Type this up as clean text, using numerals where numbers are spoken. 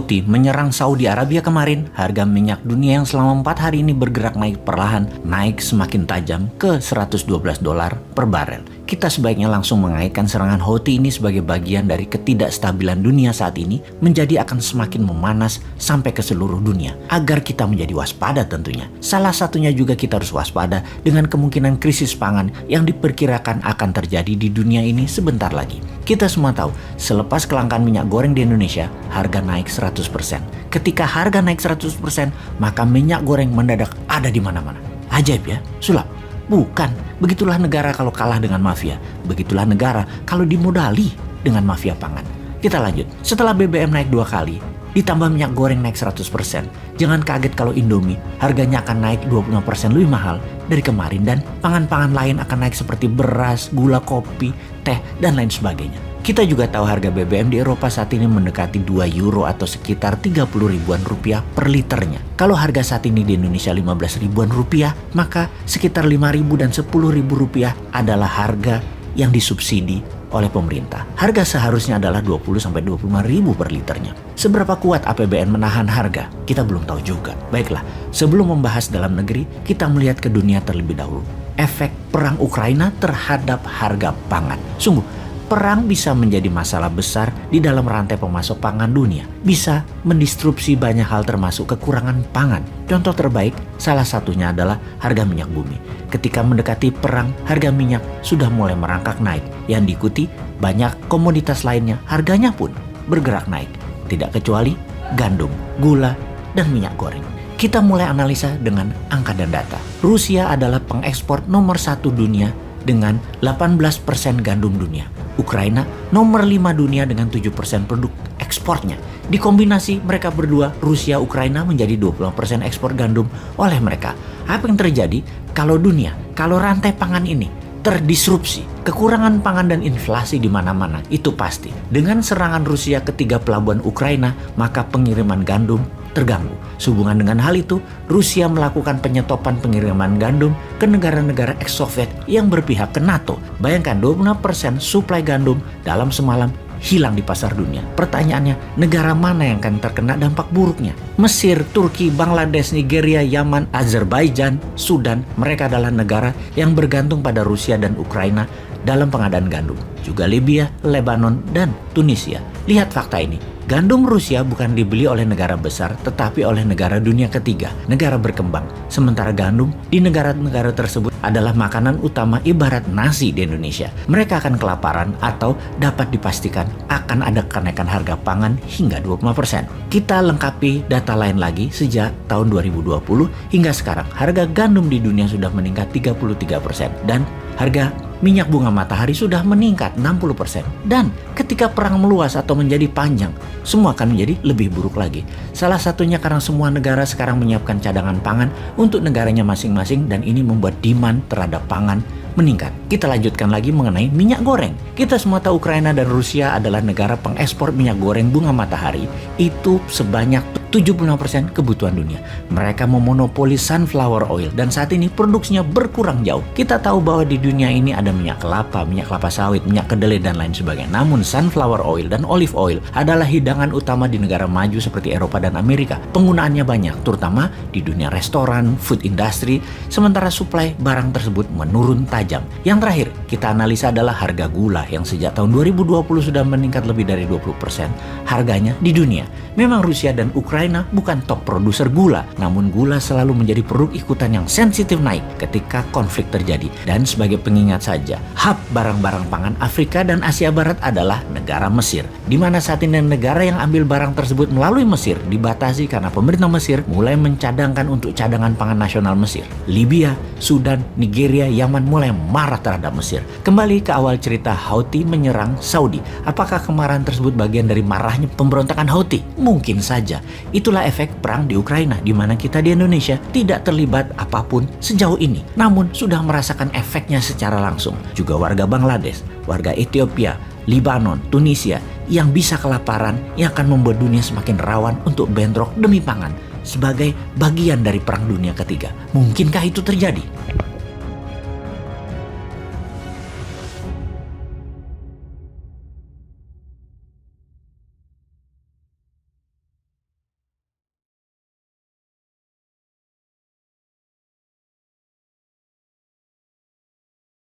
Houthi menyerang Saudi Arabia kemarin, harga minyak dunia yang selama 4 hari ini bergerak naik perlahan, naik semakin tajam ke $112 per barel. Kita sebaiknya langsung mengaitkan serangan Houthi ini sebagai bagian dari ketidakstabilan dunia saat ini menjadi akan semakin memanas sampai ke seluruh dunia. Agar kita menjadi waspada tentunya. Salah satunya juga kita harus waspada dengan kemungkinan krisis pangan yang diperkirakan akan terjadi di dunia ini sebentar lagi. Kita semua tahu, selepas kelangkaan minyak goreng di Indonesia, harga naik 100%. Ketika harga naik 100%, maka minyak goreng mendadak ada di mana-mana. Ajaib ya, sulap. Bukan, begitulah negara kalau kalah dengan mafia. Begitulah negara kalau dimodali dengan mafia pangan. Kita lanjut, setelah BBM naik 2 kali, ditambah minyak goreng naik 100%. Jangan kaget kalau Indomie harganya akan naik 25% lebih mahal dari kemarin. Dan pangan-pangan lain akan naik seperti beras, gula, kopi, teh, dan lain sebagainya. Kita juga tahu harga BBM di Eropa saat ini mendekati 2 euro atau sekitar 30 ribuan rupiah per liternya. Kalau harga saat ini di Indonesia 15 ribuan rupiah, maka sekitar 5 ribu dan 10 ribu rupiah adalah harga yang disubsidi oleh pemerintah. Harga seharusnya adalah 20-25 ribu per liternya. Seberapa kuat APBN menahan harga? Kita belum tahu juga. Baiklah, sebelum membahas dalam negeri, kita melihat ke dunia terlebih dahulu. Efek perang Ukraina terhadap harga pangan. Sungguh, perang bisa menjadi masalah besar di dalam rantai pemasok pangan dunia. Bisa mendistrupsi banyak hal termasuk kekurangan pangan. Contoh terbaik salah satunya adalah harga minyak bumi. Ketika mendekati perang, harga minyak sudah mulai merangkak naik. Yang diikuti banyak komoditas lainnya, harganya pun bergerak naik. Tidak kecuali gandum, gula, dan minyak goreng. Kita mulai analisa dengan angka dan data. Rusia adalah pengekspor nomor 1 dunia dengan 18% gandum dunia. Ukraina nomor 5 dunia dengan 7% produk ekspornya. Dikombinasi mereka berdua, Rusia, Ukraina menjadi 20% ekspor gandum oleh mereka. Apa yang terjadi kalau dunia, kalau rantai pangan ini terdisrupsi, kekurangan pangan dan inflasi di mana-mana, itu pasti. Dengan serangan Rusia ke 3 pelabuhan Ukraina, maka pengiriman gandum terganggu. Sehubungan dengan hal itu, Rusia melakukan penyetopan pengiriman gandum ke negara-negara ex-Soviet yang berpihak ke NATO. Bayangkan 26% suplai gandum dalam semalam hilang di pasar dunia. Pertanyaannya, negara mana yang akan terkena dampak buruknya? Mesir, Turki, Bangladesh, Nigeria, Yaman, Azerbaijan, Sudan, mereka adalah negara yang bergantung pada Rusia dan Ukraina dalam pengadaan gandum. Juga Libya, Lebanon, dan Tunisia. Lihat fakta ini. Gandum Rusia bukan dibeli oleh negara besar, tetapi oleh negara dunia ketiga, negara berkembang. Sementara gandum di negara-negara tersebut adalah makanan utama ibarat nasi di Indonesia. Mereka akan kelaparan atau dapat dipastikan akan ada kenaikan harga pangan hingga 25%. Kita lengkapi data lain lagi sejak tahun 2020 hingga sekarang. Harga gandum di dunia sudah meningkat 33% dan harga minyak bunga matahari sudah meningkat 60%. Dan ketika perang meluas atau menjadi panjang, semua akan menjadi lebih buruk lagi. Salah satunya karena semua negara sekarang menyiapkan cadangan pangan untuk negaranya masing-masing dan ini membuat demand terhadap pangan meningkat. Kita lanjutkan lagi mengenai minyak goreng. Kita semua tahu Ukraina dan Rusia adalah negara pengekspor minyak goreng bunga matahari. Itu sebanyak 76% kebutuhan dunia. Mereka memonopoli sunflower oil dan saat ini produksinya berkurang jauh. Kita tahu bahwa di dunia ini ada minyak kelapa sawit, minyak kedelai dan lain sebagainya. Namun sunflower oil dan olive oil adalah hidangan utama di negara maju seperti Eropa dan Amerika. Penggunaannya banyak, terutama di dunia restoran, food industry, sementara suplai barang tersebut menurun tajam. Yang terakhir, kita analisa adalah harga gula yang sejak tahun 2020 sudah meningkat lebih dari 20% harganya di dunia. Memang Rusia dan Ukraina bukan top produser gula, namun gula selalu menjadi produk ikutan yang sensitif naik ketika konflik terjadi. Dan sebagai pengingat saja, hub barang-barang pangan Afrika dan Asia Barat adalah negara Mesir, di mana saat ini negara yang ambil barang tersebut melalui Mesir dibatasi karena pemerintah Mesir mulai mencadangkan untuk cadangan pangan nasional Mesir. Libya, Sudan, Nigeria, Yaman mulai marah terhadap Mesir. Kembali ke awal cerita, Houthi menyerang Saudi. Apakah kemarahan tersebut bagian dari marahnya pemberontakan Houthi? Mungkin saja. Itulah efek perang di Ukraina, di mana kita di Indonesia tidak terlibat apapun sejauh ini, namun sudah merasakan efeknya secara langsung. Juga warga Bangladesh, warga Ethiopia, Lebanon, Tunisia yang bisa kelaparan, yang akan membuat dunia semakin rawan untuk bentrok demi pangan sebagai bagian dari perang dunia ketiga. Mungkinkah itu terjadi?